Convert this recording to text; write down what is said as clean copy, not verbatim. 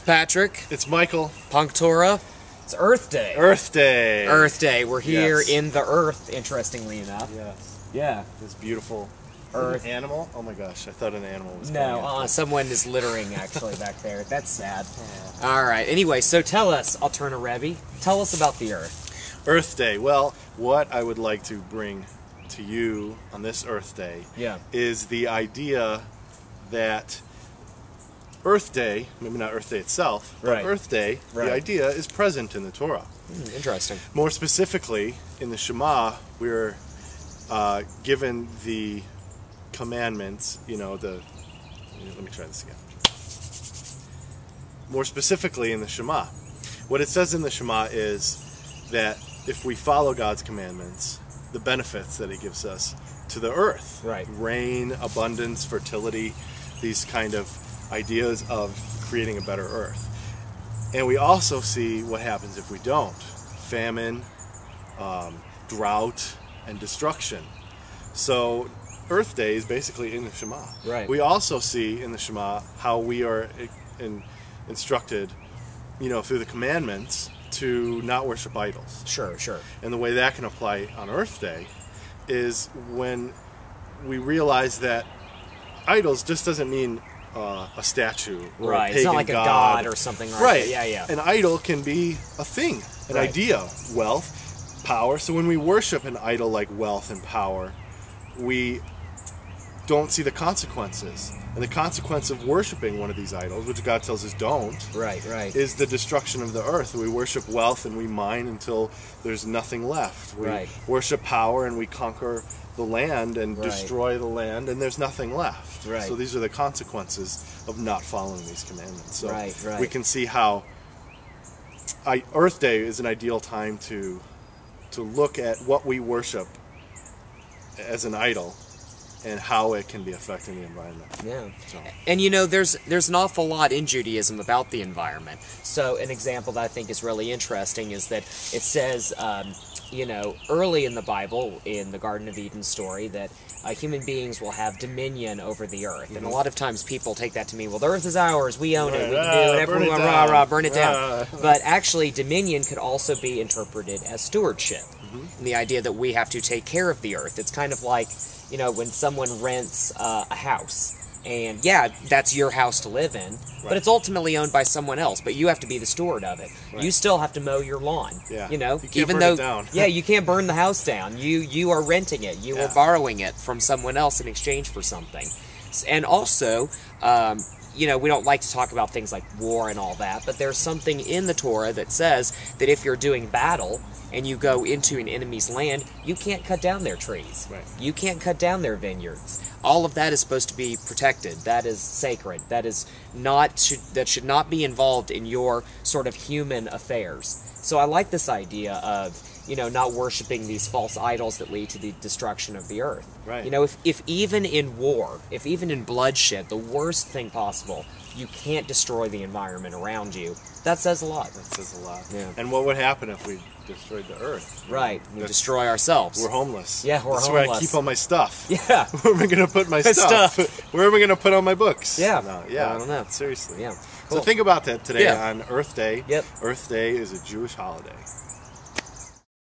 Patrick. It's Michael. PunkTorah. It's Earth Day. Earth Day. Earth Day. We're here in the Earth, interestingly enough. Yes. Yeah. This beautiful Earth. An animal? Oh my gosh, I thought an animal was No, someone is littering actually back there. That's sad. Alright, anyway, so tell us, Alterna Rebbe, tell us about the Earth. Earth Day. Well, what I would like to bring to you on this Earth Day is the idea that Earth Day, maybe not Earth Day itself, but Earth Day, the idea is present in the Torah. Interesting. More specifically, in the Shema, we're given the commandments, let me try this again. More specifically in the Shema, what it says in the Shema is that if we follow God's commandments, the benefits that He gives us to the earth, rain, abundance, fertility, these kind of ideas of creating a better earth. And we also see what happens if we don't. Famine, drought, and destruction. So Earth Day is basically in the Shema. We also see in the Shema how we are instructed, through the commandments to not worship idols. Sure. And the way that can apply on Earth Day is when we realize that idols just doesn't mean a statue or a pagan it's not like god. A god or something like that. Yeah. An idol can be a thing, an idea, wealth, power. So when we worship an idol like wealth and power, we don't see the consequences. And the consequence of worshiping one of these idols, which God tells us don't, is the destruction of the earth. We worship wealth and we mine until there's nothing left. We worship power and we conquer the land and destroy the land, and there's nothing left. So these are the consequences of not following these commandments. So we can see how Earth Day is an ideal time to look at what we worship as an idol and how it can be affecting the environment. And there's an awful lot in Judaism about the environment. So an example that I think is really interesting is that it says, early in the Bible, in the Garden of Eden story, that human beings will have dominion over the earth. And a lot of times people take that to mean, well, the earth is ours, we own it, we can do whatever we want, burn it down. But actually, dominion could also be interpreted as stewardship. And the idea that we have to take care of the earth. It's kind of like, when someone rents a house, and that's your house to live in, but it's ultimately owned by someone else, but you have to be the steward of it. You still have to mow your lawn. You can't even burn though it down. you can't burn the house down. You are renting it. You are borrowing it from someone else in exchange for something. And also, we don't like to talk about things like war and all that, but there's something in the Torah that says that if you're doing battle and you go into an enemy's land, you can't cut down their trees. You can't cut down their vineyards. All of that is supposed to be protected. That is sacred. That should not be involved in your sort of human affairs. So I like this idea of, not worshiping these false idols that lead to the destruction of the earth. If even in war, if even in bloodshed, the worst thing possible, you can't destroy the environment around you, that says a lot. That says a lot. And what would happen if we destroyed the earth? We destroy ourselves. We're homeless. We're homeless. That's where I keep all my stuff. Where am I going to put my stuff? Where am I going to put all my books? I don't know. Seriously. Cool. So think about that today on Earth Day. Earth Day is a Jewish holiday.